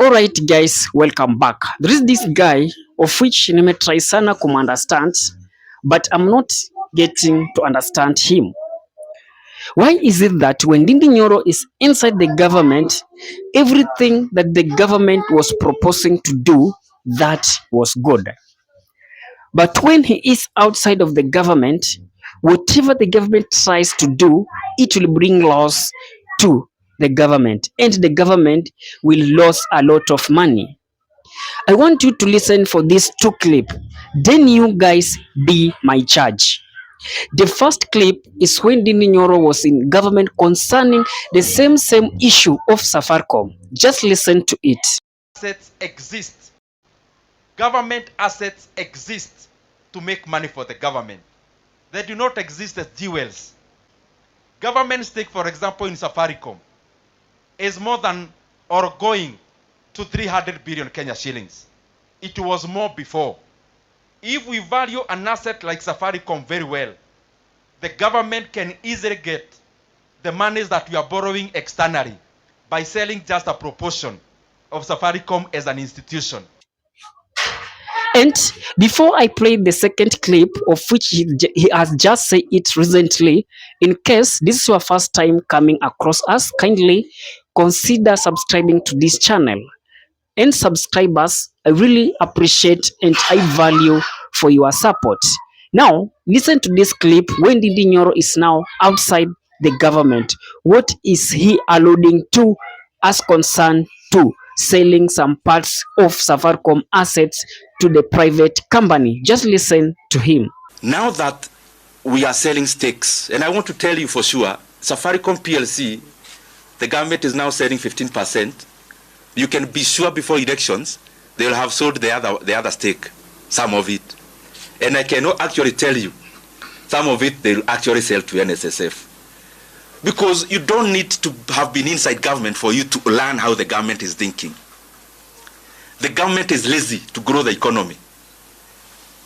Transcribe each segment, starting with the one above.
Alright guys, welcome back. There is this guy of which nimetry sana understand, but I'm not getting to understand him. Why is it that when Ndindi Nyoro is inside the government, everything that the government was proposing to do, that was good. But when he is outside of the government, whatever the government tries to do, it will bring loss to the government, and the government will lose a lot of money. I want you to listen for these two clips, then you guys be my judge. The first clip is when Ndindi Nyoro was in government concerning the same issue of Safaricom. Just listen to it. Assets exist. Government assets exist to make money for the government. They do not exist as jewels. Government stake, for example, in Safaricom is more than or going to 300 billion Kenya shillings. It was more before. If we value an asset like Safaricom very well, the government can easily get the monies that we are borrowing externally by selling just a proportion of Safaricom as an institution. And before I play the second clip, of which he has just said it recently, in case this is your first time coming across us, kindly consider subscribing to this channel. And subscribers, I really appreciate and I value for your support. Now, listen to this clip when Ndindi Nyoro is now outside the government. What is he alluding to as concerned to selling some parts of Safaricom assets to the private company? Just listen to him. Now that we are selling stakes, and I want to tell you for sure, Safaricom PLC, the government is now selling 15%. You can be sure before elections, they will have sold the other stake, some of it. And I cannot actually tell you, some of it they will actually sell to NSSF. Because you don't need to have been inside government for you to learn how the government is thinking. The government is lazy to grow the economy.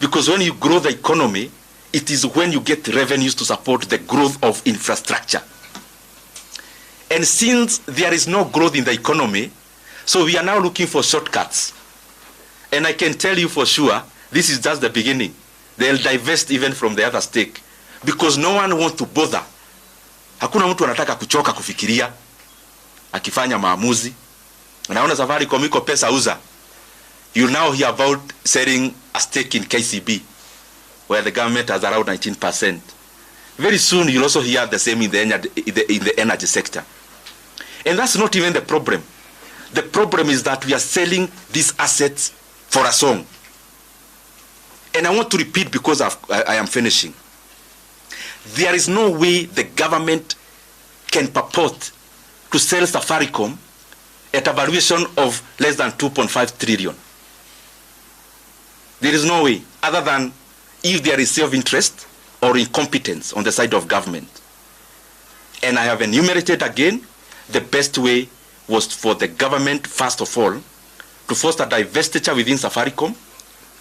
Because when you grow the economy, it is when you get revenues to support the growth of infrastructure. And since there is no growth in the economy, so we are now looking for shortcuts. And I can tell you for sure, this is just the beginning. They'll divest even from the other stake. Because no one wants to bother. Hakuna mtu anataka kuchoka kufikiria, akifanya maamuzi. Unaona Safaricom iko pesa uza. You now hear about selling a stake in KCB, where the government has around 19%. Very soon you'll also hear the same in the energy sector. And that's not even the problem. The problem is that we are selling these assets for a song. And I want to repeat because I am finishing. There is no way the government can purport to sell Safaricom at a valuation of less than 2.5 trillion. There is no way, other than if there is self-interest or incompetence on the side of government. And I have enumerated again, the best way was for the government, first of all, to foster divestiture within Safaricom,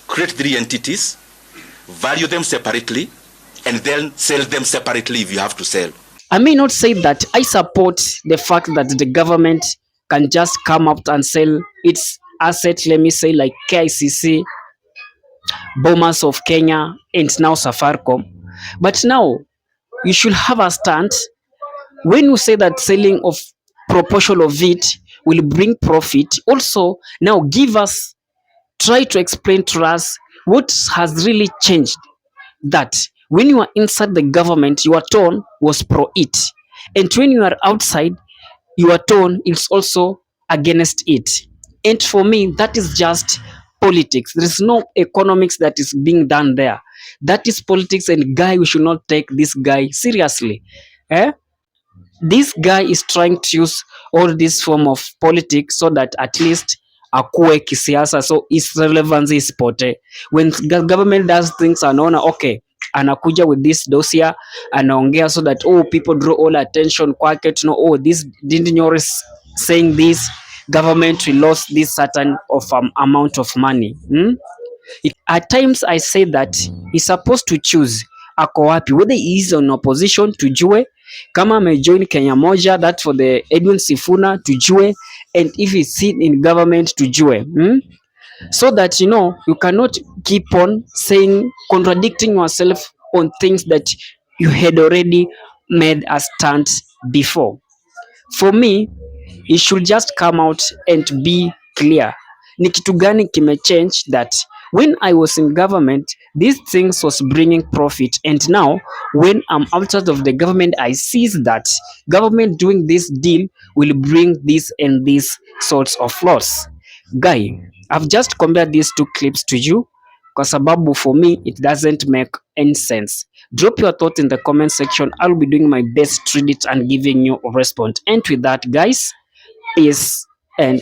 create 3 entities, value them separately, and then sell them separately if you have to sell. I may not say that I support the fact that the government can just come up and sell its assets, let me say like KICC, Bomas of Kenya, and now Safaricom. But now, you should have a stand. When you say that selling of proportion of it will bring profit, also now try to explain to us what has really changed, that when you are inside the government your tone was pro it, and when you are outside your tone is also against it. And for me that is just politics. There is no economics that is being done there. That is politics, and guy, we should not take this guy seriously. This guy is trying to use all this form of politics so that at least akuwe kisiasa, so its relevance is pote. When government does things, anaona okay, anakuja with this dossier, anaongea so that people draw all attention kwake to know this Ndindi Nyoro is saying this, government will lose this certain of amount of money. At times I say that he's supposed to choose ako wapi, whether he is on opposition tujue, kama amejoin Kenya moja, that for the Edwin Sifuna tujue, and if it's seen in government tujue, so that you cannot keep on saying, contradicting yourself on things that you had already made a stand before. For me, it should just come out and be clear. Ni kitu gani kimechange that when I was in government, these things was bringing profit, and now when I'm outside of the government, I see that government doing this deal will bring this and these sorts of loss. Guy, I've just compared these two clips to you kwa sababu for me it doesn't make any sense. Drop your thoughts in the comment section. I'll be doing my best to read it and giving you a response. And with that, guys, peace and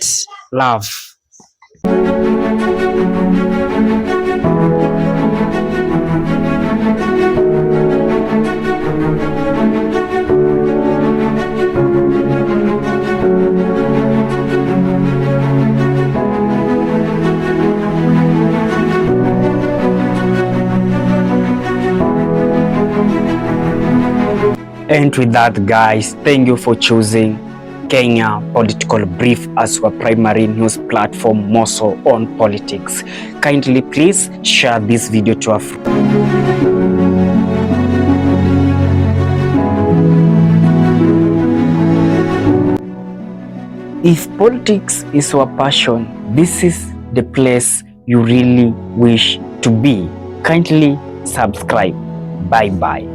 love. And with that, guys, thank you for choosing Kenya Political Brief as your primary news platform, more so on politics. Kindly please share this video to a friend. If politics is your passion, this is the place you really wish to be. Kindly subscribe. Bye bye.